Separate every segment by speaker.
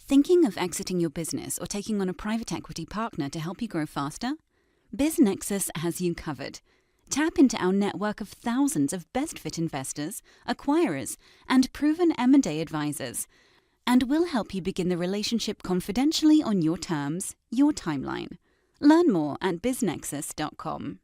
Speaker 1: Thinking of exiting your business or taking on a private equity partner to help you grow faster? BizNexus has you covered. Tap into our network of thousands of best-fit investors, acquirers, and proven M&A advisors, and we'll help you begin the relationship confidentially on your terms, your timeline. Learn more at biznexus.com.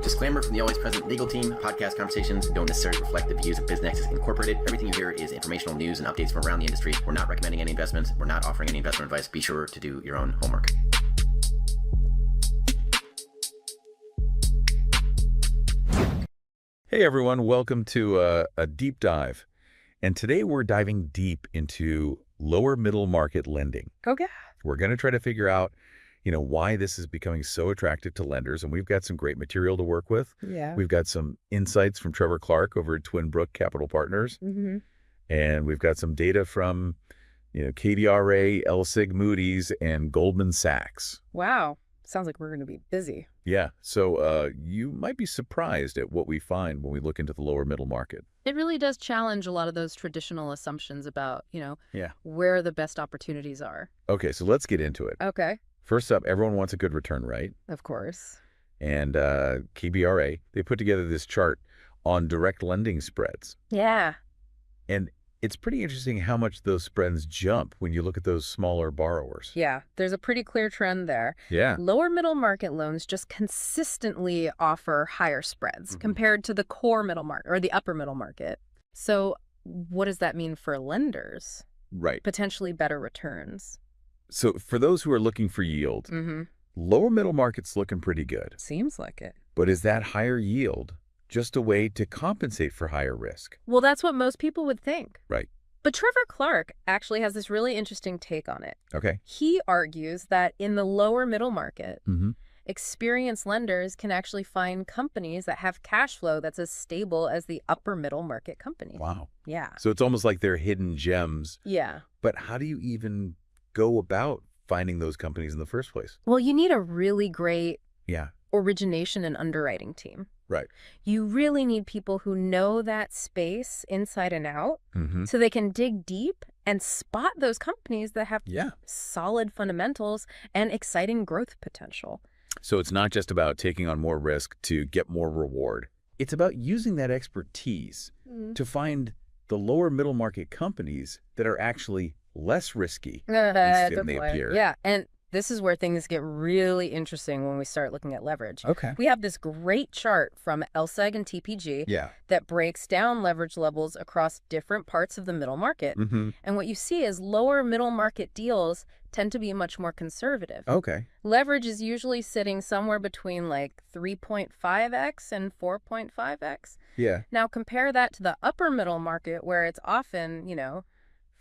Speaker 2: Disclaimer from the always present legal team. Podcast conversations don't necessarily reflect the views of BizNexus Incorporated. Everything you hear is informational news and updates from around the industry. We're not recommending any investments. We're not offering any investment advice. Be sure to do your own homework.
Speaker 3: Hey everyone, welcome to a deep dive. And today we're diving deep into lower middle market lending.
Speaker 4: Okay.
Speaker 3: We're going to try to figure out, why this is becoming so attractive to lenders. And we've got some great material to work with.
Speaker 4: Yeah.
Speaker 3: We've got some insights from Trevor Clark over at Brook Capital Partners.
Speaker 4: Mm-hmm.
Speaker 3: And we've got some data from, KDRA, LSIG, Moody's, and Goldman Sachs.
Speaker 4: Wow. Sounds like we're going to be busy.
Speaker 3: Yeah. So you might be surprised at what we find when we look into the lower middle market.
Speaker 5: It really does challenge a lot of those traditional assumptions about,
Speaker 3: Yeah.
Speaker 5: where the best opportunities are.
Speaker 3: Okay, so let's get into it.
Speaker 4: Okay.
Speaker 3: First up, everyone wants a good return, right?
Speaker 4: Of course.
Speaker 3: And KBRA, they put together this chart on direct lending spreads.
Speaker 4: Yeah.
Speaker 3: And it's pretty interesting how much those spreads jump when you look at those smaller borrowers.
Speaker 4: Yeah. There's a pretty clear trend there.
Speaker 3: Yeah.
Speaker 4: Lower middle market loans just consistently offer higher spreads compared to the core middle market or the upper middle market. So what does that mean for lenders?
Speaker 3: Right.
Speaker 4: Potentially better returns.
Speaker 3: So for those who are looking for yield, lower middle market's looking pretty good.
Speaker 4: Seems like it.
Speaker 3: But is that higher yield just a way to compensate for higher risk?
Speaker 4: Well, that's what most people would think.
Speaker 3: Right.
Speaker 4: But Trevor Clark actually has this really interesting take on it.
Speaker 3: Okay.
Speaker 4: He argues that in the lower middle market, experienced lenders can actually find companies that have cash flow that's as stable as the upper middle market companies.
Speaker 3: Wow.
Speaker 4: Yeah.
Speaker 3: So it's almost like they're hidden gems.
Speaker 4: Yeah.
Speaker 3: But how do you even go about finding those companies in the first place?
Speaker 4: Well, you need a really great
Speaker 3: Yeah.
Speaker 4: origination and underwriting team.
Speaker 3: Right.
Speaker 4: You really need people who know that space inside and out so they can dig deep and spot those companies that have solid fundamentals and exciting growth potential.
Speaker 3: So it's not just about taking on more risk to get more reward. It's about using that expertise to find the lower middle market companies that are actually less risky than they appear.
Speaker 4: Yeah, and this is where things get really interesting when we start looking at leverage.
Speaker 3: Okay.
Speaker 4: We have this great chart from LSEG and TPG that breaks down leverage levels across different parts of the middle market. And what you see is lower middle market deals tend to be much more conservative.
Speaker 3: Okay.
Speaker 4: Leverage is usually sitting somewhere between like 3.5x and 4.5x.
Speaker 3: Yeah.
Speaker 4: Now compare that to the upper middle market where it's often,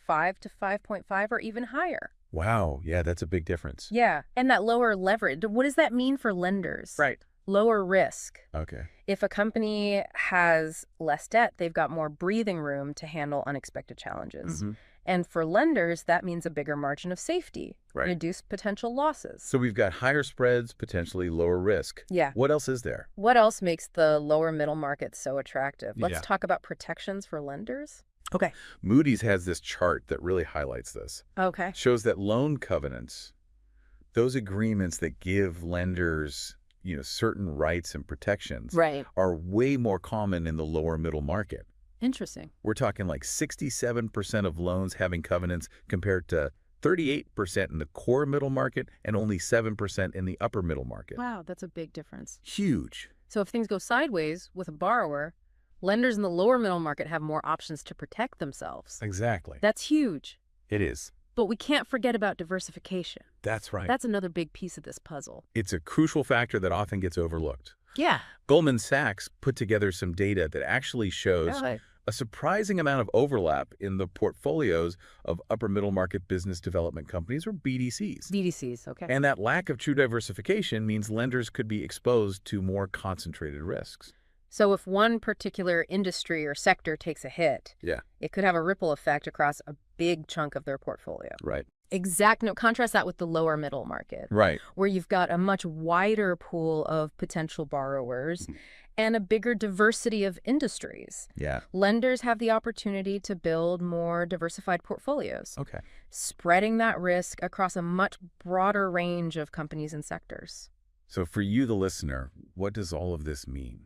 Speaker 4: 5 to 5.5 or even higher.
Speaker 3: Wow. Yeah, that's a big difference.
Speaker 4: Yeah. And that lower leverage, what does that mean for lenders?
Speaker 3: Right.
Speaker 4: Lower risk.
Speaker 3: Okay.
Speaker 4: If a company has less debt, they've got more breathing room to handle unexpected challenges. And for lenders, that means a bigger margin of safety, reduced potential losses.
Speaker 3: So we've got higher spreads, potentially lower risk.
Speaker 4: Yeah.
Speaker 3: What else is there?
Speaker 4: What else makes the lower middle market so attractive? Let's talk about protections for lenders. Okay.
Speaker 3: Moody's has this chart that really highlights this.
Speaker 4: Okay.
Speaker 3: Shows that loan covenants, those agreements that give lenders, certain rights and protections, are way more common in the lower middle market.
Speaker 5: Interesting.
Speaker 3: We're talking like 67% of loans having covenants compared to 38% in the core middle market and only 7% in the upper middle market.
Speaker 5: Wow, that's a big difference.
Speaker 3: Huge.
Speaker 5: So if things go sideways with a borrower, lenders in the lower middle market have more options to protect themselves.
Speaker 3: Exactly.
Speaker 5: That's huge.
Speaker 3: It is.
Speaker 5: But we can't forget about diversification.
Speaker 3: That's right.
Speaker 5: That's another big piece of this puzzle.
Speaker 3: It's a crucial factor that often gets overlooked.
Speaker 5: Yeah.
Speaker 3: Goldman Sachs put together some data that actually shows a surprising amount of overlap in the portfolios of upper middle market business development companies, or BDCs.
Speaker 5: BDCs, okay.
Speaker 3: And that lack of true diversification means lenders could be exposed to more concentrated risks.
Speaker 4: So if one particular industry or sector takes a hit, it could have a ripple effect across a big chunk of their portfolio.
Speaker 3: Right.
Speaker 4: Contrast that with the lower middle market.
Speaker 3: Right.
Speaker 4: Where you've got a much wider pool of potential borrowers and a bigger diversity of industries.
Speaker 3: Yeah.
Speaker 4: Lenders have the opportunity to build more diversified portfolios.
Speaker 3: Okay.
Speaker 4: Spreading that risk across a much broader range of companies and sectors.
Speaker 3: So for you, the listener, what does all of this mean?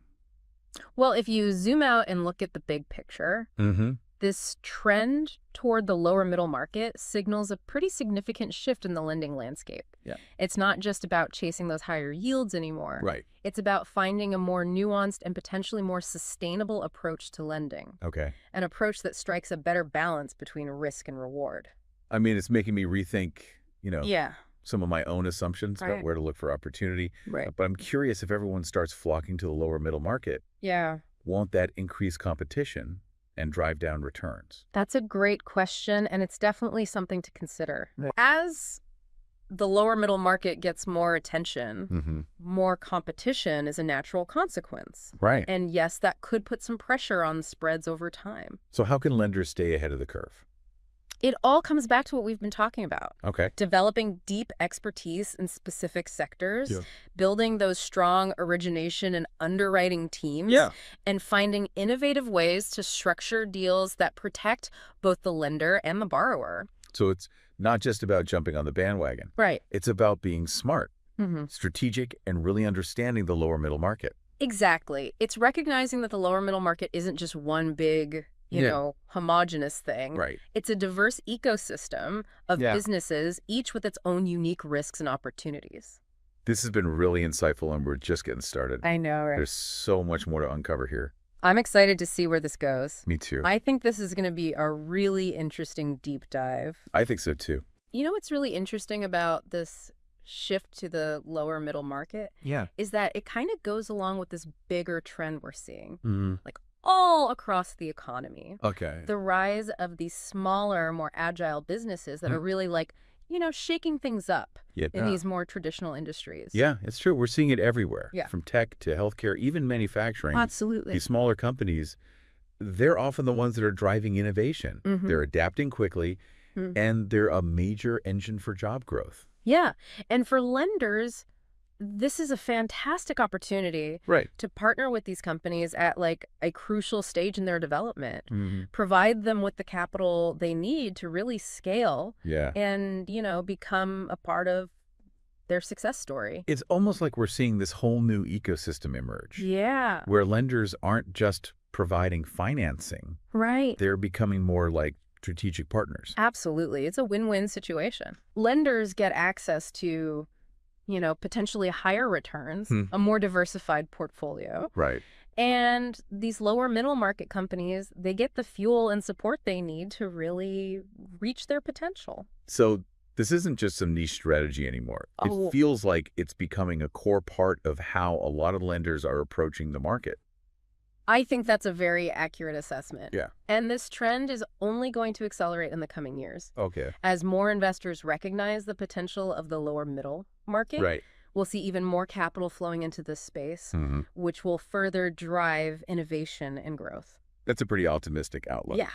Speaker 4: Well, if you zoom out and look at the big picture, this trend toward the lower middle market signals a pretty significant shift in the lending landscape.
Speaker 3: Yeah.
Speaker 4: It's not just about chasing those higher yields anymore.
Speaker 3: Right.
Speaker 4: It's about finding a more nuanced and potentially more sustainable approach to lending.
Speaker 3: Okay.
Speaker 4: An approach that strikes a better balance between risk and reward.
Speaker 3: I mean, it's making me rethink,
Speaker 4: Yeah.
Speaker 3: some of my own assumptions about
Speaker 4: Right.
Speaker 3: where to look for opportunity.
Speaker 4: Right.
Speaker 3: But I'm curious, if everyone starts flocking to the lower middle market,
Speaker 4: Yeah.
Speaker 3: won't that increase competition and drive down returns?
Speaker 4: That's a great question, and it's definitely something to consider. As the lower middle market gets more attention, more competition is a natural consequence.
Speaker 3: Right.
Speaker 4: And yes, that could put some pressure on spreads over time.
Speaker 3: So how can lenders stay ahead of the curve?
Speaker 4: It all comes back to what we've been talking about.
Speaker 3: Okay.
Speaker 4: Developing deep expertise in specific sectors, building those strong origination and underwriting teams, and finding innovative ways to structure deals that protect both the lender and the borrower.
Speaker 3: So it's not just about jumping on the bandwagon.
Speaker 4: Right.
Speaker 3: It's about being smart, strategic, and really understanding the lower middle market.
Speaker 4: Exactly. It's recognizing that the lower middle market isn't just one big, homogenous thing.
Speaker 3: Right.
Speaker 4: It's a diverse ecosystem of businesses, each with its own unique risks and opportunities.
Speaker 3: This has been really insightful, and we're just getting started.
Speaker 4: I know, right?
Speaker 3: There's so much more to uncover here.
Speaker 4: I'm excited to see where this goes.
Speaker 3: Me too.
Speaker 4: I think this is going to be a really interesting deep dive.
Speaker 3: I think so too.
Speaker 4: You know what's really interesting about this shift to the lower middle market? Is that it kind of goes along with this bigger trend we're seeing. Like all across the economy.
Speaker 3: Okay.
Speaker 4: The rise of these smaller, more agile businesses that are really shaking things up in these more traditional industries.
Speaker 3: Yeah, it's true. We're seeing it everywhere.
Speaker 4: Yeah.
Speaker 3: From tech to healthcare, even manufacturing.
Speaker 4: Absolutely.
Speaker 3: These smaller companies, they're often the ones that are driving innovation. They're adapting quickly, and they're a major engine for job growth.
Speaker 4: Yeah. And for lenders, this is a fantastic opportunity to partner with these companies at a crucial stage in their development, provide them with the capital they need to really scale and, become a part of their success story.
Speaker 3: It's almost like we're seeing this whole new ecosystem emerge.
Speaker 4: Yeah.
Speaker 3: Where lenders aren't just providing financing.
Speaker 4: Right.
Speaker 3: They're becoming more like strategic partners.
Speaker 4: Absolutely. It's a win-win situation. Lenders get access to potentially higher returns, a more diversified portfolio.
Speaker 3: Right.
Speaker 4: And these lower middle market companies, they get the fuel and support they need to really reach their potential.
Speaker 3: So this isn't just some niche strategy anymore. It feels like it's becoming a core part of how a lot of lenders are approaching the market.
Speaker 4: I think that's a very accurate assessment.
Speaker 3: Yeah.
Speaker 4: And this trend is only going to accelerate in the coming years.
Speaker 3: Okay.
Speaker 4: As more investors recognize the potential of the lower middle market, we'll see even more capital flowing into this space, which will further drive innovation and growth.
Speaker 3: That's a pretty optimistic outlook.
Speaker 4: Yeah.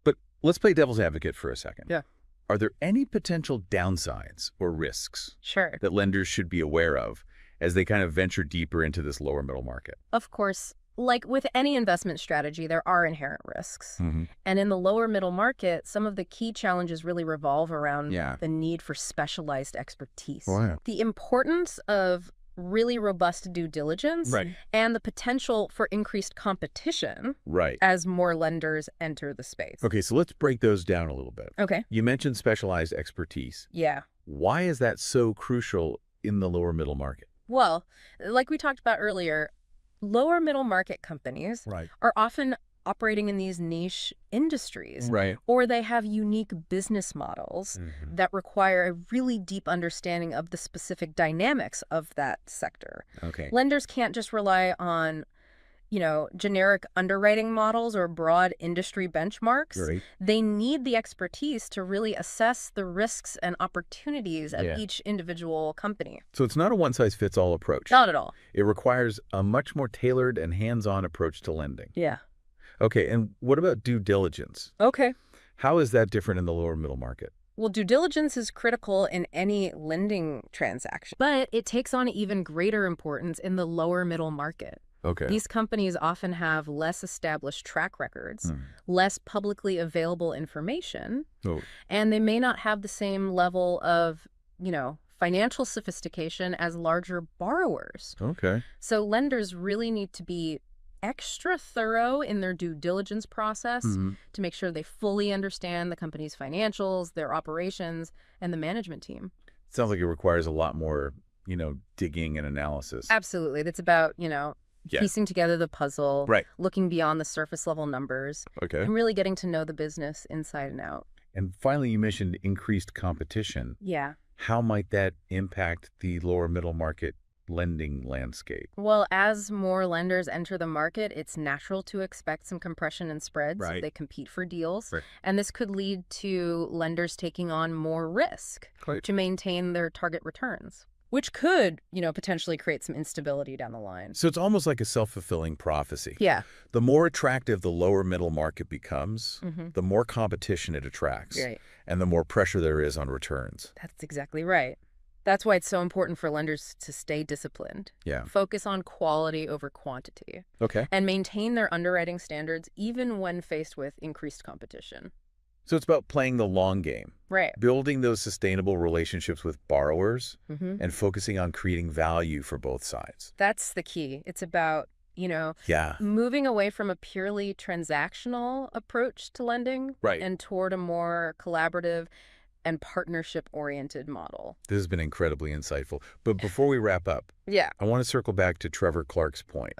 Speaker 3: But let's play devil's advocate for a second.
Speaker 4: Yeah.
Speaker 3: Are there any potential downsides or risks that lenders should be aware of as they kind of venture deeper into this lower middle market?
Speaker 4: Of course. Like with any investment strategy, there are inherent risks. And in the lower middle market, some of the key challenges really revolve around the need for specialized expertise. The importance of really robust due diligence and the potential for increased competition as more lenders enter the space.
Speaker 3: Okay, so let's break those down a little bit.
Speaker 4: Okay.
Speaker 3: You mentioned specialized expertise.
Speaker 4: Yeah.
Speaker 3: Why is that so crucial in the lower middle market?
Speaker 4: Well, like we talked about earlier, lower middle market companies are often operating in these niche industries, or they have unique business models that require a really deep understanding of the specific dynamics of that sector. Lenders can't just rely on, generic underwriting models or broad industry benchmarks.
Speaker 3: Right.
Speaker 4: They need the expertise to really assess the risks and opportunities of each individual company.
Speaker 3: So it's not a one-size-fits-all approach.
Speaker 4: Not at all.
Speaker 3: It requires a much more tailored and hands-on approach to lending.
Speaker 4: Yeah.
Speaker 3: Okay, and what about due diligence?
Speaker 4: Okay.
Speaker 3: How is that different in the lower middle market?
Speaker 4: Well, due diligence is critical in any lending transaction, but it takes on even greater importance in the lower middle market.
Speaker 3: Okay.
Speaker 4: These companies often have less established track records, less publicly available information, and they may not have the same level of, financial sophistication as larger borrowers.
Speaker 3: Okay.
Speaker 4: So lenders really need to be extra thorough in their due diligence process to make sure they fully understand the company's financials, their operations, and the management team.
Speaker 3: Sounds like it requires a lot more, digging and analysis.
Speaker 4: Absolutely. That's about, piecing together the puzzle, looking beyond the surface level numbers, and really getting to know the business inside and out.
Speaker 3: And finally, you mentioned increased competition.
Speaker 4: Yeah.
Speaker 3: How might that impact the lower middle market lending landscape?
Speaker 4: Well, as more lenders enter the market, it's natural to expect some compression in spreads if they compete for deals. And this could lead to lenders taking on more risk to maintain their target returns, which could, potentially create some instability down the line.
Speaker 3: So it's almost like a self-fulfilling prophecy.
Speaker 4: Yeah.
Speaker 3: The more attractive the lower middle market becomes, the more competition it attracts, and the more pressure there is on returns.
Speaker 4: That's exactly right. That's why it's so important for lenders to stay disciplined, focus on quality over quantity, and maintain their underwriting standards even when faced with increased competition.
Speaker 3: So it's about playing the long game, building those sustainable relationships with borrowers, and focusing on creating value for both sides.
Speaker 4: That's the key. It's about, moving away from a purely transactional approach to lending and toward a more collaborative and partnership-oriented model.
Speaker 3: This has been incredibly insightful. But before we wrap up, I want to circle back to Trevor Clark's point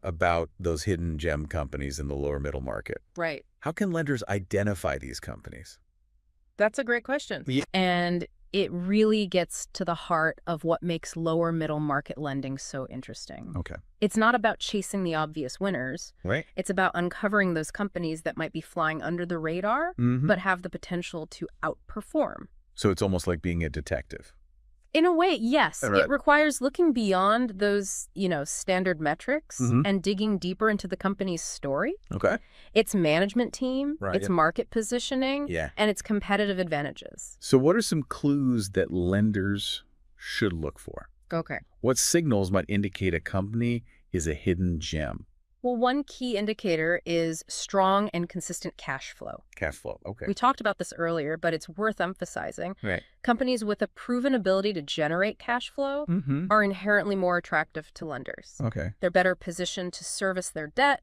Speaker 3: about those hidden gem companies in the lower middle market.
Speaker 4: Right.
Speaker 3: How can lenders identify these companies?
Speaker 4: That's a great question. And it really gets to the heart of what makes lower middle market lending so interesting. It's not about chasing the obvious winners. It's about uncovering those companies that might be flying under the radar, but have the potential to outperform.
Speaker 3: So it's almost like being a detective.
Speaker 4: In a way, yes. It requires looking beyond those, standard metrics and digging deeper into the company's story. Its management team, its market positioning, and its competitive advantages.
Speaker 3: So what are some clues that lenders should look for? What signals might indicate a company is a hidden gem?
Speaker 4: Well, one key indicator is strong and consistent cash flow.
Speaker 3: Cash flow,
Speaker 4: We talked about this earlier, but it's worth emphasizing. Companies with a proven ability to generate cash flow are inherently more attractive to lenders. They're better positioned to service their debt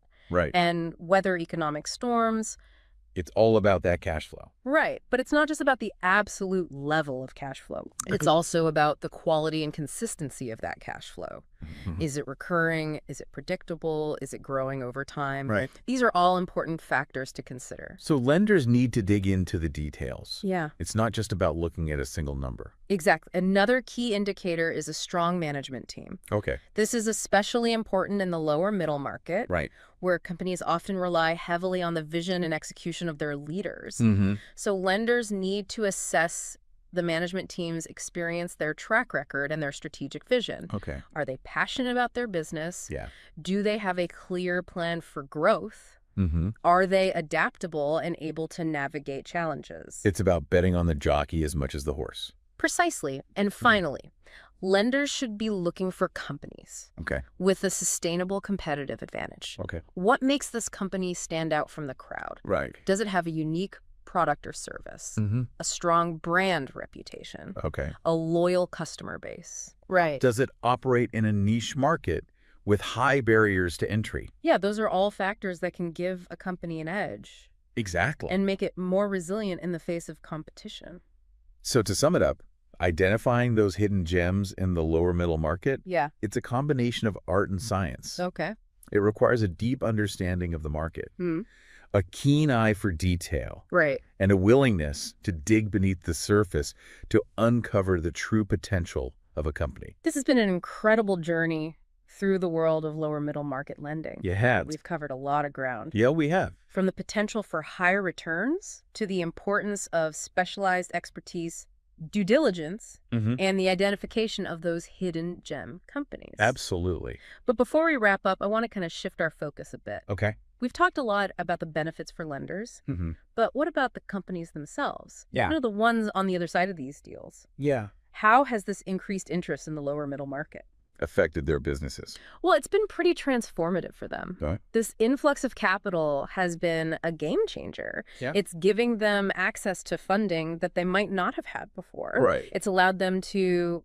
Speaker 4: and weather economic storms.
Speaker 3: It's all about that cash flow.
Speaker 4: But it's not just about the absolute level of cash flow. It's also about the quality and consistency of that cash flow. Is it recurring? Is it predictable? Is it growing over time? These are all important factors to consider.
Speaker 3: So lenders need to dig into the details.
Speaker 4: Yeah.
Speaker 3: It's not just about looking at a single number.
Speaker 4: Exactly. Another key indicator is a strong management team. This is especially important in the lower middle market, where companies often rely heavily on the vision and execution of their leaders. So lenders need to assess the management team's experience, their track record, and their strategic vision. Are they passionate about their business? Do they have a clear plan for growth? Are they adaptable and able to navigate challenges?
Speaker 3: It's about betting on the jockey as much as the horse.
Speaker 4: Precisely. And finally, lenders should be looking for companies with a sustainable competitive advantage. What makes this company stand out from the crowd? Does it have a unique product or service, a strong brand reputation, a loyal customer base?
Speaker 3: Does it operate in a niche market with high barriers to entry?
Speaker 4: Those are all factors that can give a company an edge.
Speaker 3: Exactly.
Speaker 4: And make it more resilient in the face of competition.
Speaker 3: So to sum it up, identifying those hidden gems in the lower middle market, it's a combination of art and science. It requires a deep understanding of the market, a keen eye for detail, and a willingness to dig beneath the surface to uncover the true potential of a company.
Speaker 4: This has been an incredible journey through the world of lower middle market lending.
Speaker 3: You have.
Speaker 4: We've covered a lot of ground.
Speaker 3: Yeah, we have.
Speaker 4: From the potential for higher returns to the importance of specialized expertise, due diligence, and the identification of those hidden gem companies.
Speaker 3: Absolutely.
Speaker 4: But before we wrap up, I want to kind of shift our focus a bit.
Speaker 3: Okay.
Speaker 4: We've talked a lot about the benefits for lenders, but what about the companies themselves?
Speaker 3: Yeah.
Speaker 4: You know, the ones on the other side of these deals.
Speaker 3: Yeah.
Speaker 4: How has this increased interest in the lower middle market
Speaker 3: affected their businesses?
Speaker 4: Well, it's been pretty transformative for them.
Speaker 3: Right.
Speaker 4: This influx of capital has been a game changer.
Speaker 3: Yeah.
Speaker 4: It's giving them access to funding that they might not have had before.
Speaker 3: Right.
Speaker 4: It's allowed them to,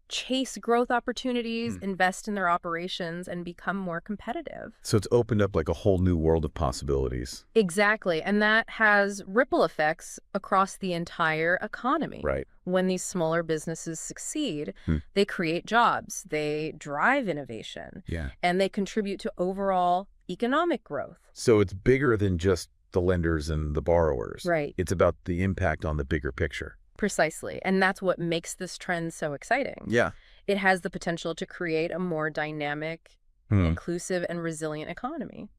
Speaker 4: chase growth opportunities, invest in their operations, and become more competitive.
Speaker 3: So it's opened up like a whole new world of possibilities.
Speaker 4: Exactly. And that has ripple effects across the entire economy.
Speaker 3: Right.
Speaker 4: When these smaller businesses succeed, they create jobs, they drive innovation, and they contribute to overall economic growth.
Speaker 3: So it's bigger than just the lenders and the borrowers.
Speaker 4: Right.
Speaker 3: It's about the impact on the bigger picture.
Speaker 4: Precisely. And that's what makes this trend so exciting.
Speaker 3: Yeah.
Speaker 4: It has the potential to create a more dynamic, inclusive, and resilient economy.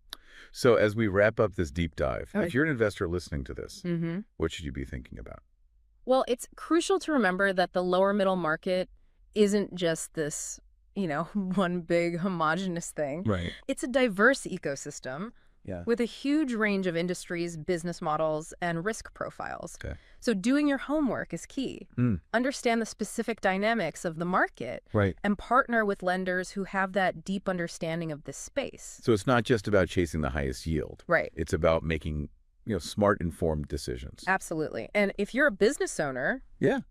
Speaker 3: So as we wrap up this deep dive, if you're an investor listening to this, what should you be thinking about?
Speaker 4: Well, it's crucial to remember that the lower middle market isn't just this, one big homogenous thing.
Speaker 3: Right.
Speaker 4: It's a diverse ecosystem with a huge range of industries, business models, and risk profiles.
Speaker 3: Okay.
Speaker 4: So doing your homework is key. Understand the specific dynamics of the market and partner with lenders who have that deep understanding of this space.
Speaker 3: So it's not just about chasing the highest yield.
Speaker 4: Right.
Speaker 3: It's about making smart, informed decisions.
Speaker 4: Absolutely. And if you're a business owner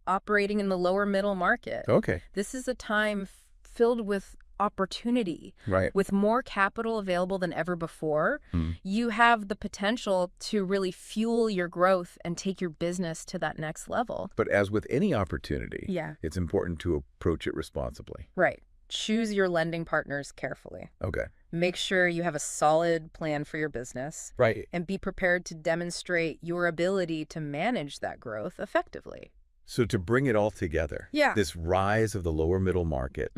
Speaker 4: operating in the lower middle market, this is a time filled with opportunity.
Speaker 3: Right.
Speaker 4: With more capital available than ever before, you have the potential to really fuel your growth and take your business to that next level.
Speaker 3: But as with any opportunity, it's important to approach it responsibly.
Speaker 4: Right. Choose your lending partners carefully.
Speaker 3: Okay.
Speaker 4: Make sure you have a solid plan for your business.
Speaker 3: Right.
Speaker 4: And be prepared to demonstrate your ability to manage that growth effectively.
Speaker 3: So to bring it all together, this rise of the lower middle market,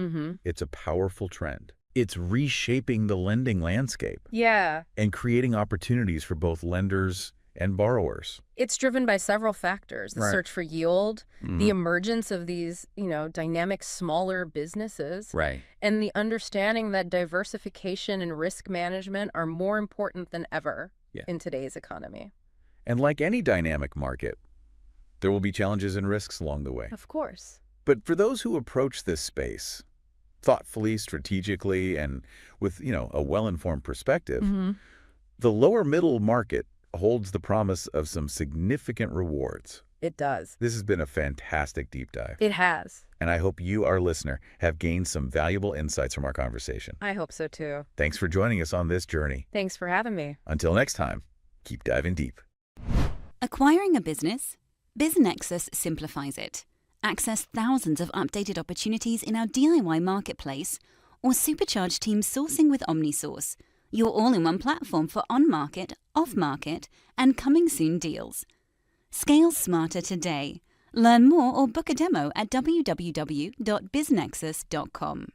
Speaker 3: it's a powerful trend. It's reshaping the lending landscape.
Speaker 4: Yeah.
Speaker 3: And creating opportunities for both lenders and borrowers.
Speaker 4: It's driven by several factors. The search for yield, the emergence of these, dynamic smaller businesses, and the understanding that diversification and risk management are more important than ever in today's economy.
Speaker 3: And like any dynamic market, there will be challenges and risks along the way.
Speaker 4: Of course.
Speaker 3: But for those who approach this space thoughtfully, strategically, and with, a well-informed perspective, the lower middle market holds the promise of some significant rewards.
Speaker 4: It does.
Speaker 3: This has been a fantastic deep dive.
Speaker 4: It has.
Speaker 3: And I hope you, our listener, have gained some valuable insights from our conversation.
Speaker 4: I hope so too.
Speaker 3: Thanks for joining us on this journey.
Speaker 4: Thanks for having me.
Speaker 3: Until next time, keep diving deep.
Speaker 1: Acquiring a business? BizNexus simplifies it. Access thousands of updated opportunities in our DIY marketplace or supercharge team sourcing with OmniSource, your all-in-one platform for on-market, off-market, and coming-soon deals. Scale smarter today. Learn more or book a demo at www.biznexus.com.